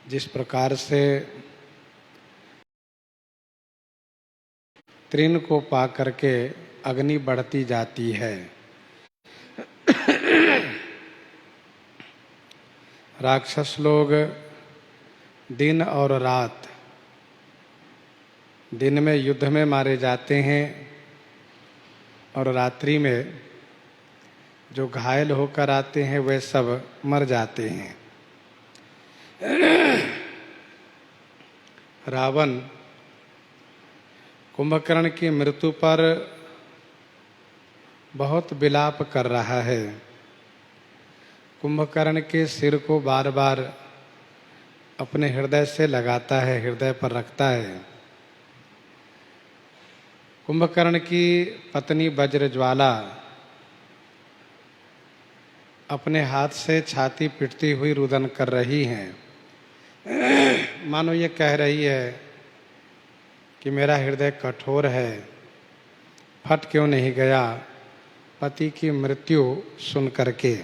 जिस प्रकार से तृण को पा करके अग्नि बढ़ती जाती है, राक्षस लोग दिन और रात, दिन में युद्ध में मारे जाते हैं और रात्रि में जो घायल होकर आते हैं वे सब मर जाते हैं। रावण कुंभकर्ण की मृत्यु पर बहुत विलाप कर रहा है। कुंभकर्ण के सिर को बार बार अपने हृदय से लगाता है, हृदय पर रखता है। कुंभकर्ण की पत्नी वज्रज्वाला अपने हाथ से छाती पीटती हुई रुदन कर रही हैं, मानो ये कह रही है कि मेरा हृदय कठोर है, फट क्यों नहीं गया पति की मृत्यु सुन करके।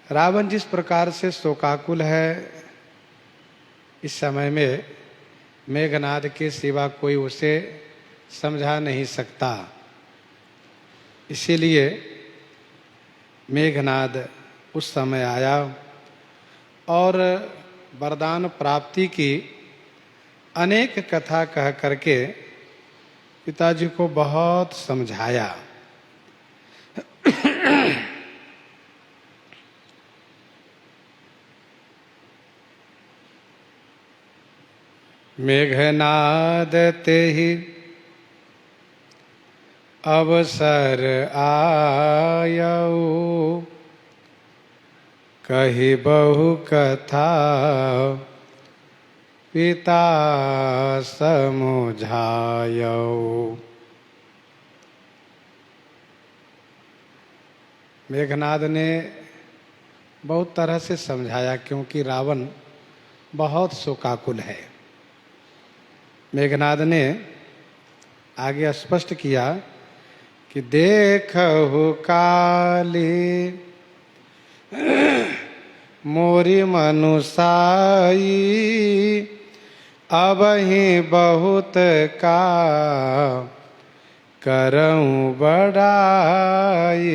रावण जिस प्रकार से शोकाकुल है, इस समय में मेघनाद के सिवा कोई उसे समझा नहीं सकता। इसीलिए मेघनाद उस समय आया और वरदान प्राप्ति की अनेक कथा कह करके पिताजी को बहुत समझाया। मेघनाद तेहि अवसर आयऊ, कही बहु कथा पिता समुझायऊ। मेघनाद ने बहुत तरह से समझाया, क्योंकि रावण बहुत शोकाकुल है। मेघनाद ने आगे स्पष्ट किया कि देखहु काली मोरी मनुसाई, अबहि बहुत का करऊं बड़ाई।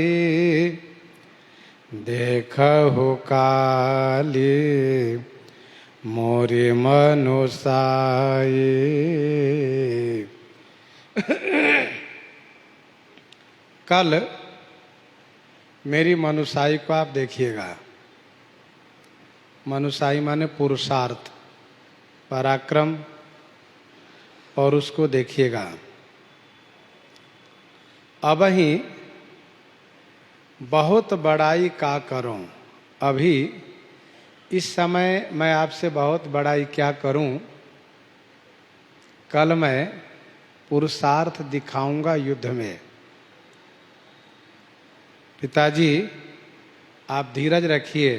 देखहु काली मोरी मनुसाई। कल मेरी मनुसाई को आप देखिएगा। मनुसाई माने पुरुषार्थ, पराक्रम, और उसको देखिएगा। अबहि बहुत बड़ाई का करूं, अभी इस समय मैं आपसे बहुत बड़ाई क्या करूं, कल मैं पुरुषार्थ दिखाऊंगा युद्ध में। पिताजी आप धीरज रखिए,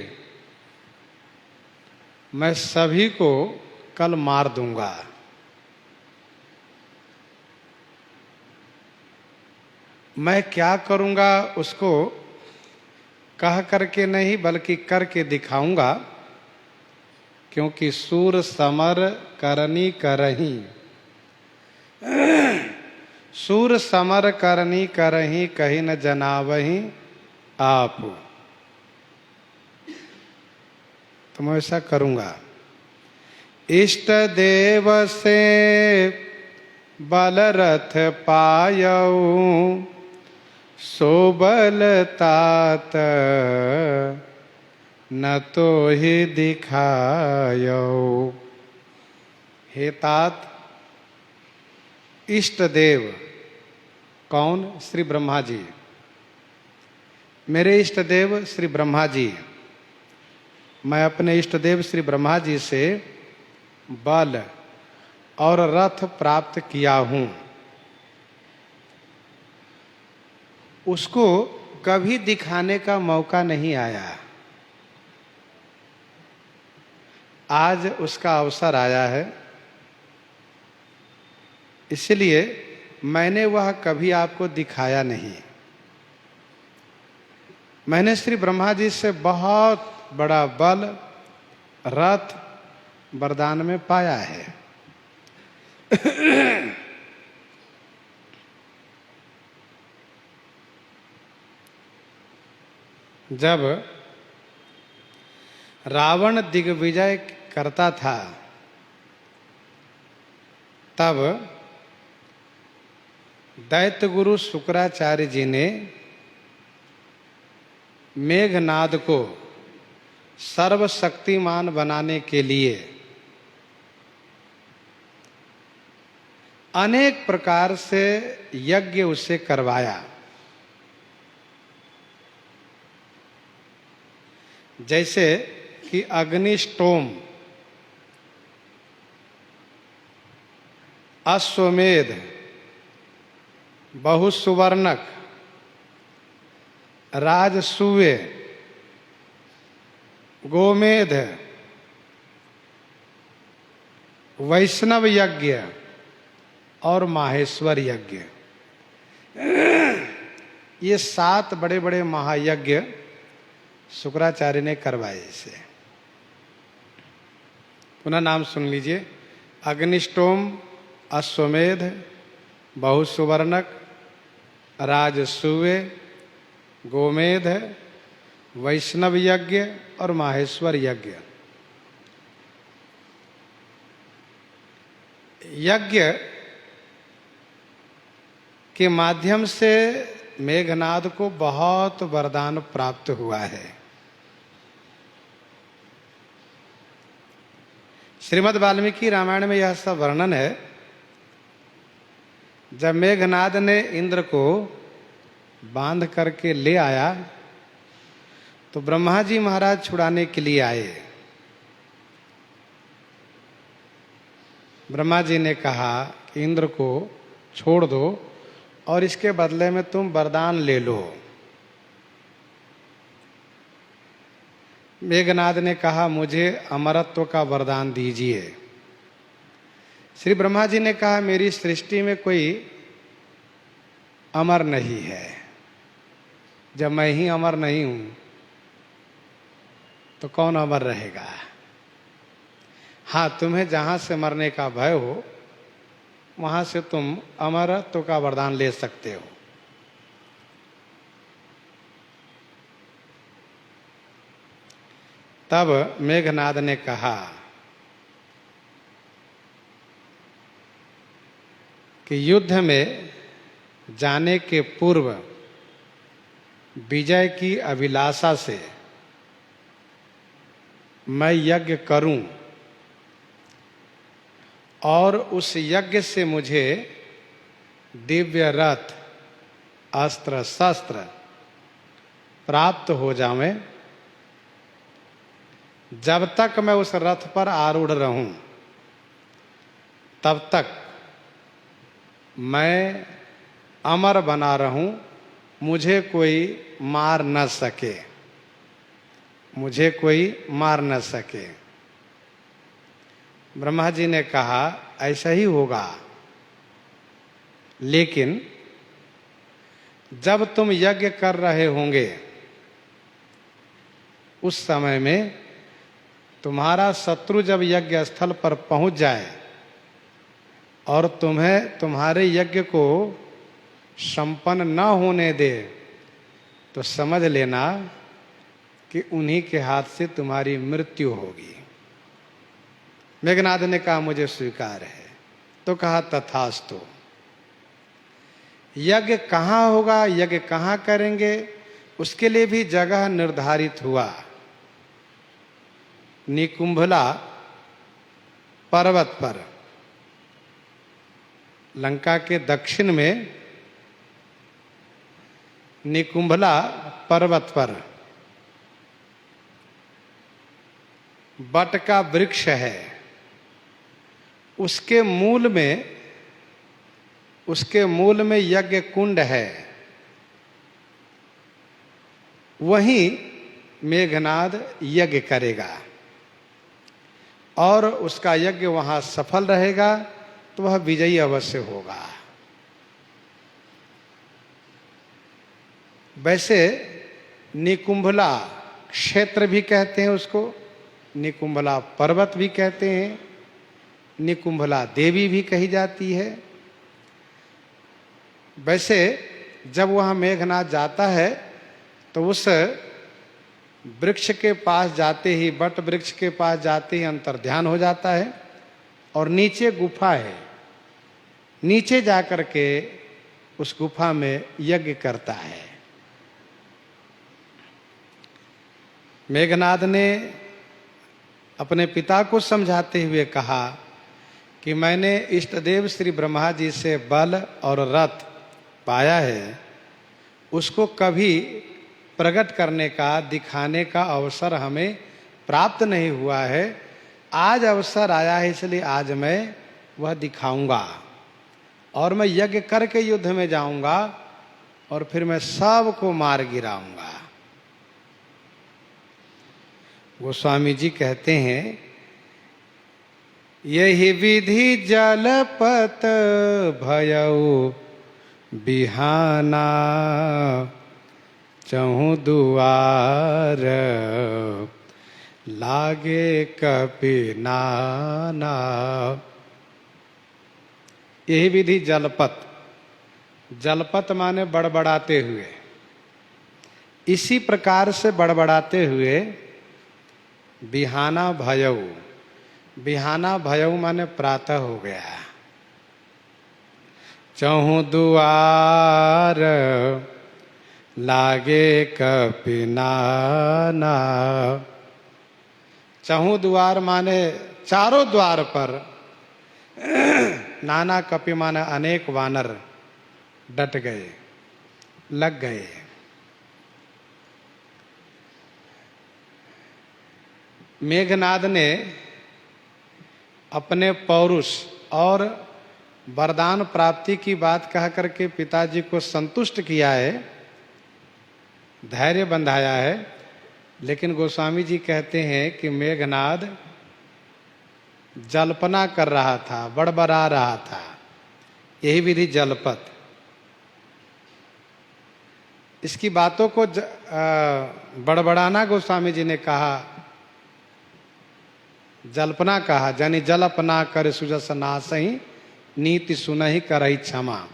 मैं सभी को कल मार दूंगा। मैं क्या करूंगा उसको कह करके नहीं बल्कि करके दिखाऊंगा, क्योंकि सूर समर करनी करही, सूर समर करनी करही, कहीं न जनावही आप। तो मैं ऐसा करूंगा। इष्ट देव से बल रथ पायऊ, सो बल तात न तो ही दिखायऊ। हे तात, इष्ट देव कौन? श्री ब्रह्मा जी। मेरे इष्ट देव श्री ब्रह्मा जी। मैं अपने इष्ट देव श्री ब्रह्मा जी से बल और रथ प्राप्त किया हूं। उसको कभी दिखाने का मौका नहीं आया, आज उसका अवसर आया है। इसलिए मैंने वह कभी आपको दिखाया नहीं। मैंने श्री ब्रह्मा जी से बहुत बड़ा बल रथ वरदान में पाया है। जब रावण दिग्विजय करता था तब दैत्य गुरु शुक्राचार्य जी ने मेघनाद को सर्वशक्तिमान बनाने के लिए अनेक प्रकार से यज्ञ उससे करवाया। जैसे कि अग्निष्टोम, अश्वमेध, बहुसुवर्णक, राजसूय, गोमेध, वैष्णव यज्ञ और माहेश्वर यज्ञ, ये 7 बड़े बड़े महायज्ञ शुक्राचार्य ने करवाए। इसे पुनः नाम सुन लीजिए। अग्निष्टोम, अश्वमेध, बहुसुवर्णक, राजसूय, गोमेध, वैष्णव यज्ञ और माहेश्वर यज्ञ। यज्ञ के माध्यम से मेघनाद को बहुत वरदान प्राप्त हुआ है। श्रीमद् वाल्मीकि रामायण में यह सब वर्णन है। जब मेघनाद ने इंद्र को बांध करके ले आया तो ब्रह्मा जी महाराज छुड़ाने के लिए आए। ब्रह्मा जी ने कहा कि इंद्र को छोड़ दो और इसके बदले में तुम वरदान ले लो। मेघनाद ने कहा मुझे अमरत्व का वरदान दीजिए। श्री ब्रह्मा जी ने कहा मेरी सृष्टि में कोई अमर नहीं है। जब मैं ही अमर नहीं हूं तो कौन अमर रहेगा। हाँ, तुम्हें जहां से मरने का भय हो वहां से तुम अमरत्व का वरदान ले सकते हो। तब मेघनाद ने कहा कि युद्ध में जाने के पूर्व विजय की अभिलाषा से मैं यज्ञ करूं और उस यज्ञ से मुझे दिव्य रथ, अस्त्र शस्त्र प्राप्त हो जावे। जब तक मैं उस रथ पर आरूढ़ रहूं तब तक मैं अमर बना रहूं, मुझे कोई मार न सके, मुझे कोई मार न सके। ब्रह्मा जी ने कहा ऐसा ही होगा, लेकिन जब तुम यज्ञ कर रहे होंगे उस समय में तुम्हारा शत्रु जब यज्ञ स्थल पर पहुंच जाए और तुम्हें तुम्हारे यज्ञ को संपन्न न होने दे तो समझ लेना कि उन्हीं के हाथ से तुम्हारी मृत्यु होगी। मेघनाद ने कहा मुझे स्वीकार है। तो कहा तथास्तु। यज्ञ कहाँ होगा, यज्ञ कहाँ करेंगे, उसके लिए भी जगह निर्धारित हुआ। निकुंभला पर्वत पर, लंका के दक्षिण में निकुंभला पर्वत पर बट का वृक्ष है। उसके मूल में यज्ञ कुंड है। वहीं मेघनाद यज्ञ करेगा और उसका यज्ञ वहां सफल रहेगा तो वह विजयी अवश्य होगा। वैसे निकुंभला क्षेत्र भी कहते हैं उसको, निकुंभला पर्वत भी कहते हैं, निकुंभला देवी भी कही जाती है। वैसे जब वहाँ मेघनाद जाता है तो उस वृक्ष के पास जाते ही, वट वृक्ष के पास जाते ही अंतर्ध्यान हो जाता है और नीचे गुफा है, नीचे जाकर के उस गुफा में यज्ञ करता है। मेघनाद ने अपने पिता को समझाते हुए कहा कि मैंने इष्ट देव श्री ब्रह्मा जी से बल और रथ पाया है, उसको कभी प्रकट करने का, दिखाने का अवसर हमें प्राप्त नहीं हुआ है। आज अवसर आया है, इसलिए आज मैं वह दिखाऊंगा और मैं यज्ञ करके युद्ध में जाऊंगा और फिर मैं सबको मार गिराऊंगा। गोस्वामी जी कहते हैं, यही विधि जलपत भयउ बिहाना, चहु दुआर लागे कपि नाना। यही विधि जलपत, जलपत माने बड़बड़ाते हुए, इसी प्रकार से बड़बड़ाते हुए बिहाना भयऊ, बिहाना भयऊ माने प्रातः हो गया, चहु दुआर लागे कपि नाना। चहु द्वार माने चारों द्वार पर, नाना कपि माने अनेक वानर डट गए, लग गए। मेघनाद ने अपने पौरुष और वरदान प्राप्ति की बात कह करके पिताजी को संतुष्ट किया है, धैर्य बंधाया है। लेकिन गोस्वामी जी कहते हैं कि मेघनाद जल्पना कर रहा था, बड़बड़ा रहा था। यही विधि जलपत। इसकी बातों को बड़बड़ाना गोस्वामी जी ने कहा, जल्पना कहा, जानी जलपना कर सुजस नासही, नीति सुनहि करहि क्षमा।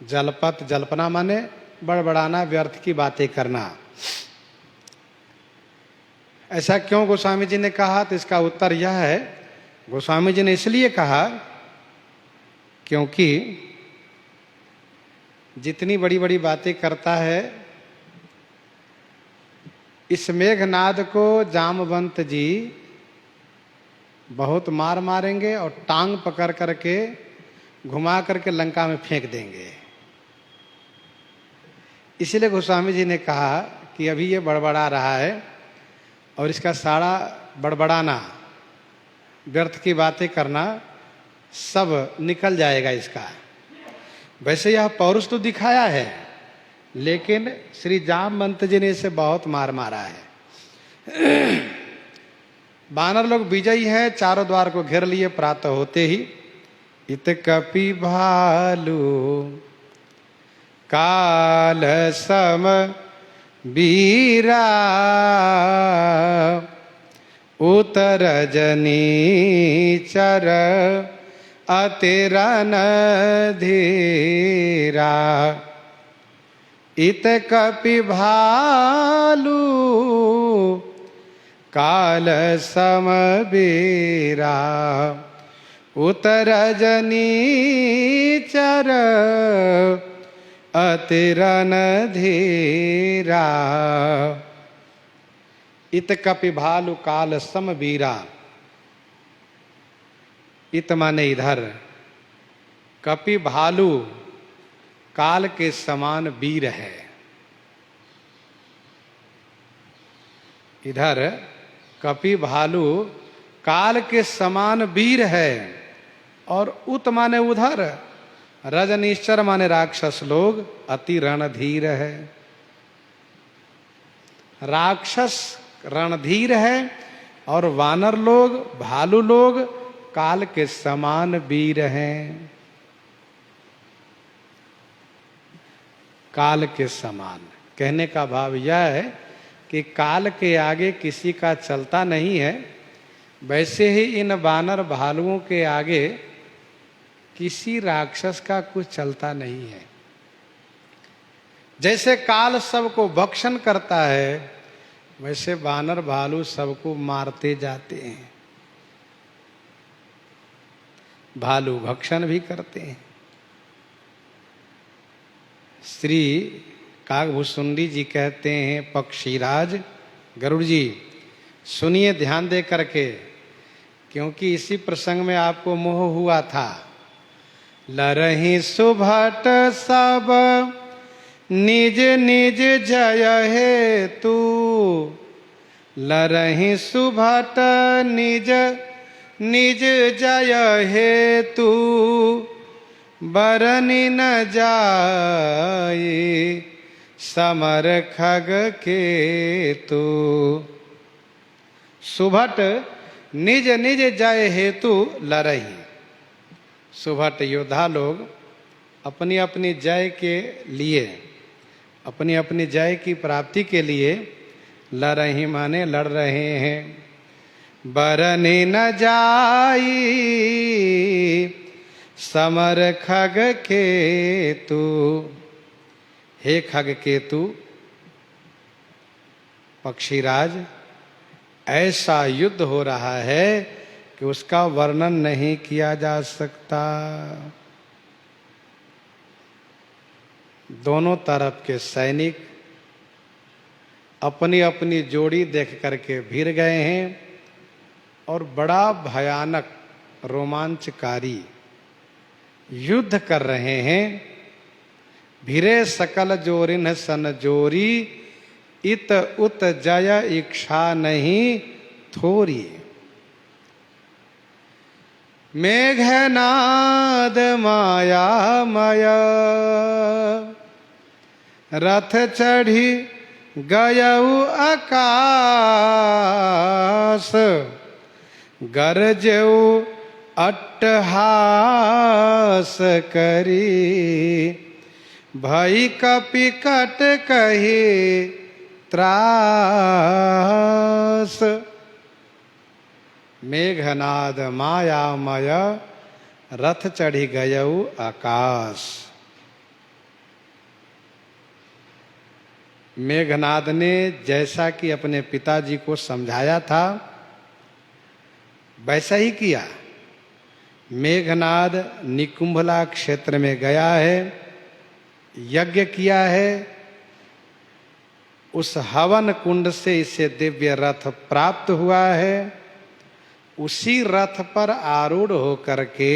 जलपत, जल्पना माने बड़बड़ाना, व्यर्थ की बातें करना। ऐसा क्यों गोस्वामी जी ने कहा? तो इसका उत्तर यह है, गोस्वामी जी ने इसलिए कहा क्योंकि जितनी बड़ी बड़ी बातें करता है, इस मेघनाद को जामवंत जी बहुत मार मारेंगे और टांग पकड़ करके घुमा करके लंका में फेंक देंगे। इसलिए गोस्वामी जी ने कहा कि अभी ये बड़बड़ा रहा है और इसका सारा बड़बड़ाना, व्यर्थ की बातें करना सब निकल जाएगा इसका। वैसे यह पौरुष तो दिखाया है, लेकिन श्री जामवंत जी ने इसे बहुत मार मारा है। वानर लोग विजयी हैं, चारों द्वार को घेर लिए। प्रातः होते ही इत कपि भालू काल सम बीरा, उतर जनीचर अतिरन धीरा। इत कपि भालू काल सम बीरा, उतर जनीचर अतिरन धीरा। इत कपि भालु काल सम बीरा। इत माने इधर, कपि भालू काल के समान वीर है। इधर कपि भालू काल के समान वीर है, और उत माने उधर, रजनीश्वर माने राक्षस लोग अति रणधीर है। राक्षस रणधीर है और वानर लोग, भालू लोग काल के समान वीर हैं। काल के समान कहने का भाव यह है कि काल के आगे किसी का चलता नहीं है, वैसे ही इन वानर भालुओं के आगे किसी राक्षस का कुछ चलता नहीं है। जैसे काल सबको भक्षण करता है, वैसे वानर भालू सबको मारते जाते हैं। भालू भक्षण भी करते हैं। श्री काकभूषुंडी जी कहते हैं, पक्षीराज गरुड़ जी सुनिए ध्यान दे करके, क्योंकि इसी प्रसंग में आपको मोह हुआ था। लरहि सुभट सब निज निज जय हेतु, लरहि सुभट निज निज जय हेतु, बरनि न जाए समर खग केतु। सुभट निज निज जय हेतु लरहि। सुभट योद्धा लोग अपनी अपनी जय के लिए, अपनी अपनी जय की प्राप्ति के लिए लरहि माने लड़ रहे हैं। बरनि न जाई समर खग केतु। हे खग केतु, पक्षीराज, ऐसा युद्ध हो रहा है कि उसका वर्णन नहीं किया जा सकता। दोनों तरफ के सैनिक अपनी अपनी जोड़ी देख करके भिड़ गए हैं और बड़ा भयानक रोमांचकारी युद्ध कर रहे हैं। भिरे सकल जोरिन सन जोरी, इत उत जय इच्छा नहीं थोरी। मेघनाद मायामय, रथ चढ़ी गयऊ आकाश, गरजऊ अट्टहास करी, भई कपि कट कही त्रास। मेघनाद मायामय, रथ चढ़ी गयऊ आकाश। मेघनाद ने जैसा कि अपने पिताजी को समझाया था वैसा ही किया। मेघनाद निकुंभला क्षेत्र में गया है, यज्ञ किया है। उस हवन कुंड से इसे दिव्य रथ प्राप्त हुआ है। उसी रथ पर आरूढ़ होकर के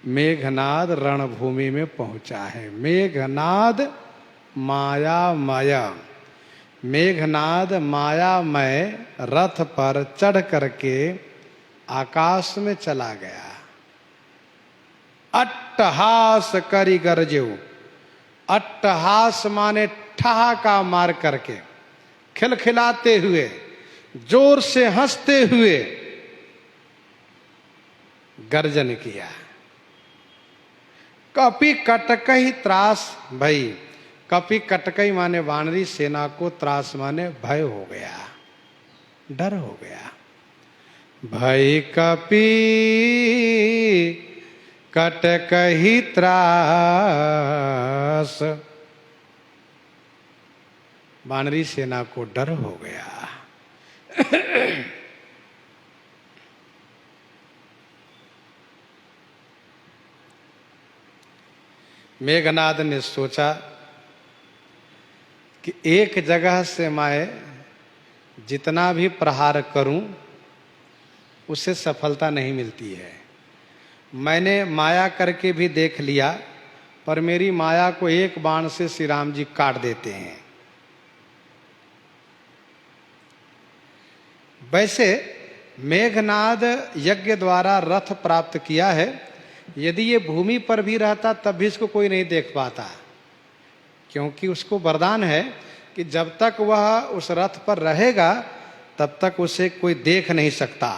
मेघनाद रणभूमि में पहुंचा है। मेघनाद मायामय, मेघनाद मायामय रथ पर चढ़ करके आकाश में चला गया। अट्टहास करी गरजेऊ। अट्टहास माने ठहाका मार करके, खिलखिलाते हुए, जोर से हंसते हुए गर्जन किया। कपि कटकई त्रास भई। कपि कटकई माने वानरी सेना को, त्रास माने भय हो गया, डर हो गया। भई कपि कटकई त्रास, वानरी सेना को डर हो गया। मेघनाद ने सोचा कि एक जगह से मैं जितना भी प्रहार करूं उससे सफलता नहीं मिलती है। मैंने माया करके भी देख लिया, पर मेरी माया को एक बाण से श्री राम जी काट देते हैं। वैसे मेघनाद यज्ञ द्वारा रथ प्राप्त किया है। यदि ये भूमि पर भी रहता तब भी इसको कोई नहीं देख पाता, क्योंकि उसको वरदान है कि जब तक वह उस रथ पर रहेगा तब तक उसे कोई देख नहीं सकता।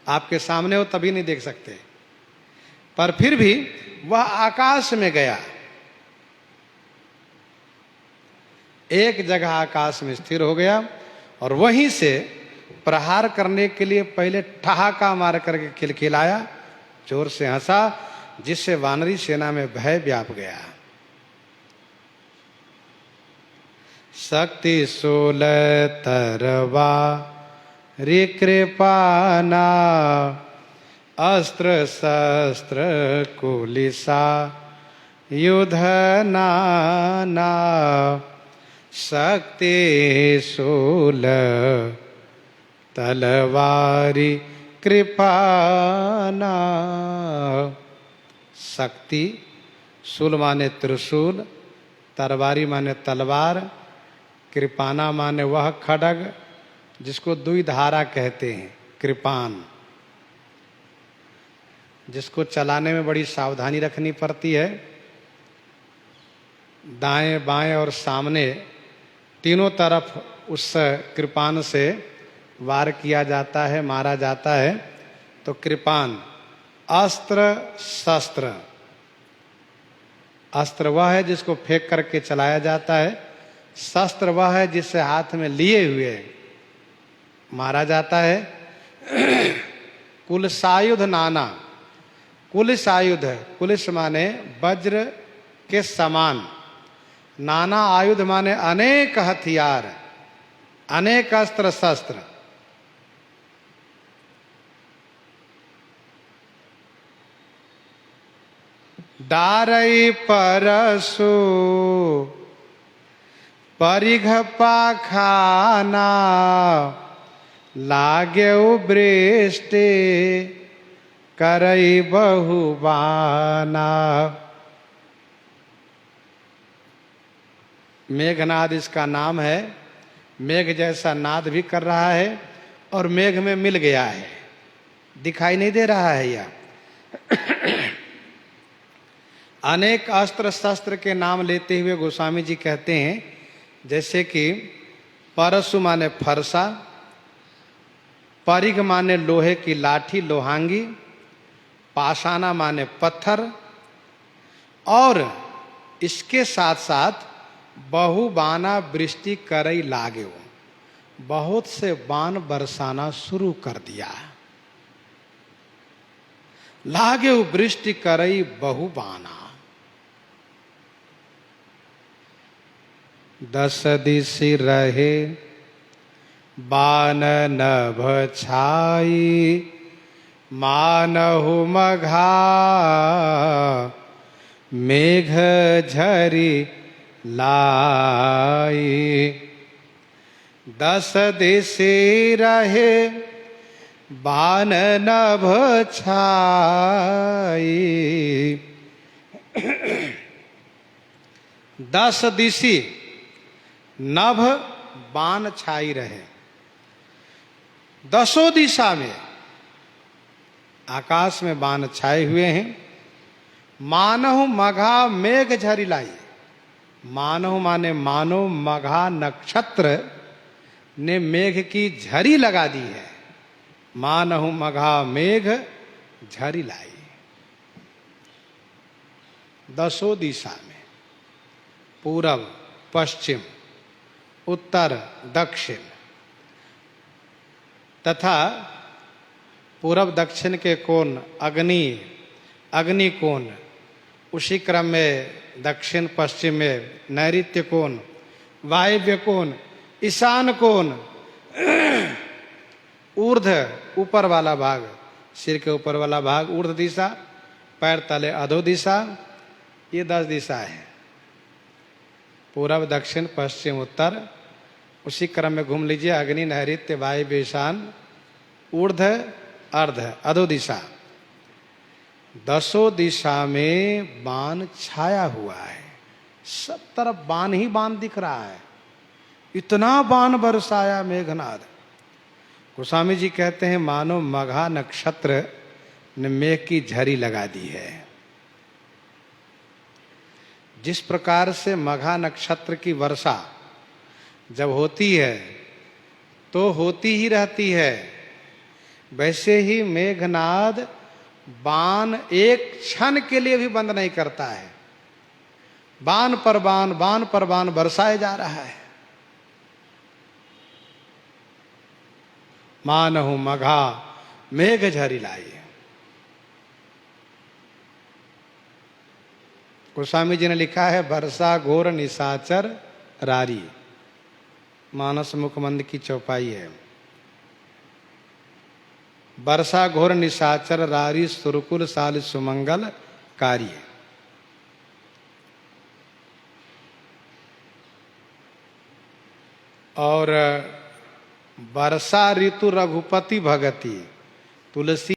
आपके सामने हो तभी नहीं देख सकते, पर फिर भी वह आकाश में गया। एक जगह आकाश में स्थिर हो गया और वहीं से प्रहार करने के लिए पहले ठहाका मार करके खिलखिलाया, जोर से हंसा, जिससे वानरी सेना में भय व्याप गया। शक्ति शूल तरवारी कृपाना, अस्त्र शस्त्र कुलिसा युध नाना, शक्ति शूल तलवारी कृपाना। शक्ति, शूल माने त्रिशूल, तलवारी माने तलवार, कृपाना माने वह खड्ग जिसको द्विधारा कहते हैं, कृपान, जिसको चलाने में बड़ी सावधानी रखनी पड़ती है। दाएं बाएं और सामने तीनों तरफ उस कृपान से वार किया जाता है, मारा जाता है। तो कृपान, अस्त्र शस्त्र, अस्त्र वह है जिसको फेंक करके चलाया जाता है, शस्त्र वह है जिससे हाथ में लिए हुए मारा जाता है। कुलसायुध नाना, कुलिस आयुध, कुलिस माने वज्र के समान, नाना आयुध माने अनेक हथियार, अनेक अस्त्र शस्त्र। डारई परसु परिघ पाखाना, लाग्यौ वृष्टि करई बहुबाना। मेघनाद इसका नाम है। मेघ जैसा नाद भी कर रहा है और मेघ में मिल गया है, दिखाई नहीं दे रहा है यह। अनेक अस्त्र शस्त्र के नाम लेते हुए गोस्वामी जी कहते हैं, जैसे कि परशु माने फरसा, परिघ माने लोहे की लाठी, लोहांगी, पाषाणा माने पत्थर, और इसके साथ साथ बहुबाना वृष्टि करई लागेओ, बहुत से बाण बरसाना शुरू कर दिया। लागेओ वृष्टि करई बहुबाना। 10 दिशि रहे बान नभ छाई, मानहु मघा मेघ झरी लाई। 10 दिशि रहे बान नभ छाई। 10 दिशि नभ बाण छाई रहे, 10 दिशा में आकाश में बाण छाए हुए हैं। मानहु मघा मेघ झरी लाई, मानहु माने मानो, मघा नक्षत्र ने मेघ की झरी लगा दी है। मानहु मघा मेघ झरी लाई। 10 दिशा में, पूरब पश्चिम उत्तर दक्षिण तथा पूरब दक्षिण के कोण अग्नि, अग्नि कोण, उसी क्रम में दक्षिण पश्चिम में नैऋत्य कोण, वायव्य कोण, ईशान कोण, ऊर्ध्व ऊपर वाला भाग, सिर के ऊपर वाला भाग ऊर्ध्व दिशा, पैर तले अधो दिशा, ये 10 दिशा है। पूरब दक्षिण पश्चिम उत्तर, उसी क्रम में घूम लीजिए, अग्नि नैऋत्य वायव्य ईशान ऊर्ध्व अर्ध अधो दिशा। 10 दिशा में बाण छाया हुआ है, सब तरफ बाण ही बाण दिख रहा है। इतना बाण बरसाया मेघनाद। गोस्वामी जी कहते हैं मानो मघा नक्षत्र ने मेघ की झरी लगा दी है। जिस प्रकार से मघा नक्षत्र की वर्षा जब होती है तो होती ही रहती है, वैसे ही मेघनाद बाण एक क्षण के लिए भी बंद नहीं करता है। बाण पर बाण, बाण पर बाण बरसाए जा रहा है। मानहु मघा मेघ झरी लाई। गोस्वामी जी ने लिखा है वर्षा घोर निशाचर रारी, मानस मुखमंद की चौपाई है। वर्षा घोर निशाचर रारी सुरकुल साल सुमंगल कार्य। और वर्षा ऋतु रघुपति भगति, तुलसी